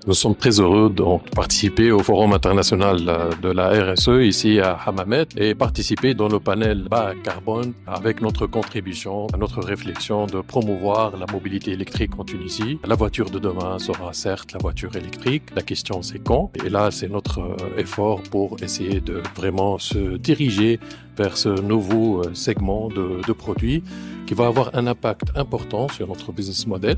Nous sommes très heureux de participer au Forum international de la RSE ici à Hammamet et participer dans le panel bas carbone avec notre contribution à notre réflexion de promouvoir la mobilité électrique en Tunisie. La voiture de demain sera certes la voiture électrique. La question c'est quand. Et là, c'est notre effort pour essayer de vraiment se diriger vers ce nouveau segment de produits qui va avoir un impact important sur notre business model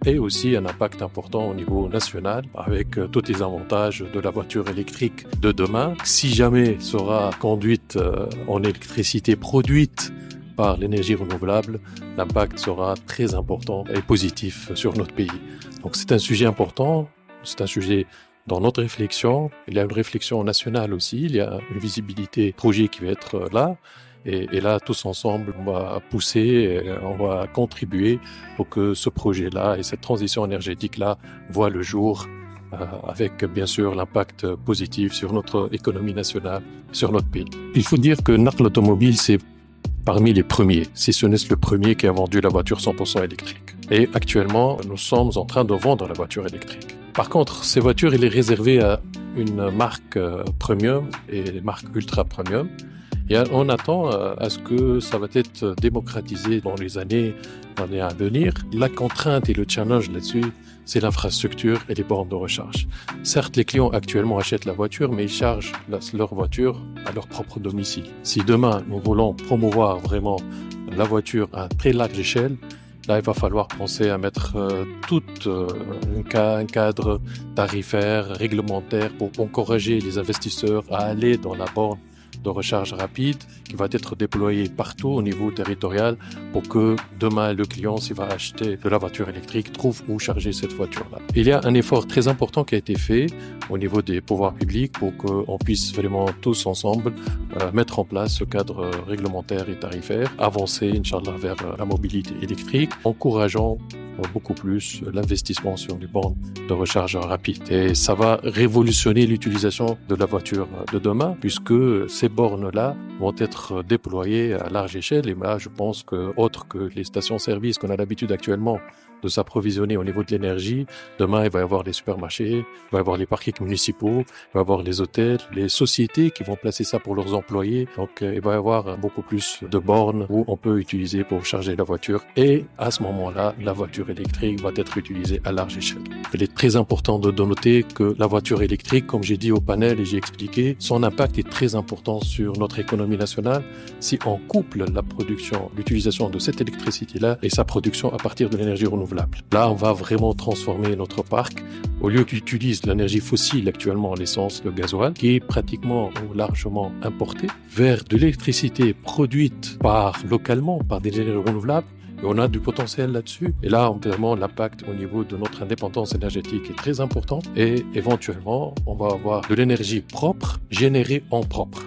et aussi un impact important au niveau national avec tous les avantages de la voiture électrique de demain. Si jamais sera conduite en électricité produite par l'énergie renouvelable, l'impact sera très important et positif sur notre pays. Donc c'est un sujet important, c'est un sujet dans notre réflexion. Il y a une réflexion nationale aussi, il y a une visibilité projet qui va être là. Et là, tous ensemble, on va pousser, on va contribuer pour que ce projet-là et cette transition énergétique-là voient le jour avec, bien sûr, l'impact positif sur notre économie nationale, sur notre pays. Il faut dire que Naql Automobile, c'est parmi les premiers, si ce n'est le premier qui a vendu la voiture 100% électrique. Et actuellement, nous sommes en train de vendre la voiture électrique. Par contre, ces voitures, elle est réservée à une marque premium et les marques ultra premium. Et on attend à ce que ça va être démocratisé dans les années à venir. La contrainte et le challenge là-dessus, c'est l'infrastructure et les bornes de recharge. Certes, les clients actuellement achètent la voiture, mais ils chargent leur voiture à leur propre domicile. Si demain, nous voulons promouvoir vraiment la voiture à très large échelle, là, il va falloir penser à mettre tout un cadre tarifaire, réglementaire pour encourager les investisseurs à aller dans la borne de recharge rapide qui va être déployée partout au niveau territorial pour que demain le client, s'il va acheter de la voiture électrique, trouve où charger cette voiture-là. Il y a un effort très important qui a été fait au niveau des pouvoirs publics pour qu'on puisse vraiment tous ensemble mettre en place ce cadre réglementaire et tarifaire, avancer, Inch'Allah, vers la mobilité électrique, encourageant beaucoup plus l'investissement sur les bornes de recharge rapide. Et ça va révolutionner l'utilisation de la voiture de demain puisque ces bornes-là vont être déployées à large échelle. Et là, je pense que, autre que les stations-service qu'on a l'habitude actuellement de s'approvisionner au niveau de l'énergie, demain, il va y avoir les supermarchés, il va y avoir les parkings municipaux, il va y avoir les hôtels, les sociétés qui vont placer ça pour leurs employés. Donc, il va y avoir beaucoup plus de bornes où on peut utiliser pour charger la voiture. Et à ce moment-là, la voiture électrique va être utilisée à large échelle. Il est très important de noter que la voiture électrique, comme j'ai dit au panel et j'ai expliqué, son impact est très important sur notre économie nationale si on couple la production, l'utilisation de cette électricité-là et sa production à partir de l'énergie renouvelable. Là, on va vraiment transformer notre parc. Au lieu qu'il utilise l'énergie fossile actuellement, l'essence, le gasoil, qui est pratiquement ou largement importée, vers de l'électricité produite localement par des énergies renouvelables. Et on a du potentiel là-dessus. Et là, vraiment, l'impact au niveau de notre indépendance énergétique est très important. Et éventuellement, on va avoir de l'énergie propre, générée en propre.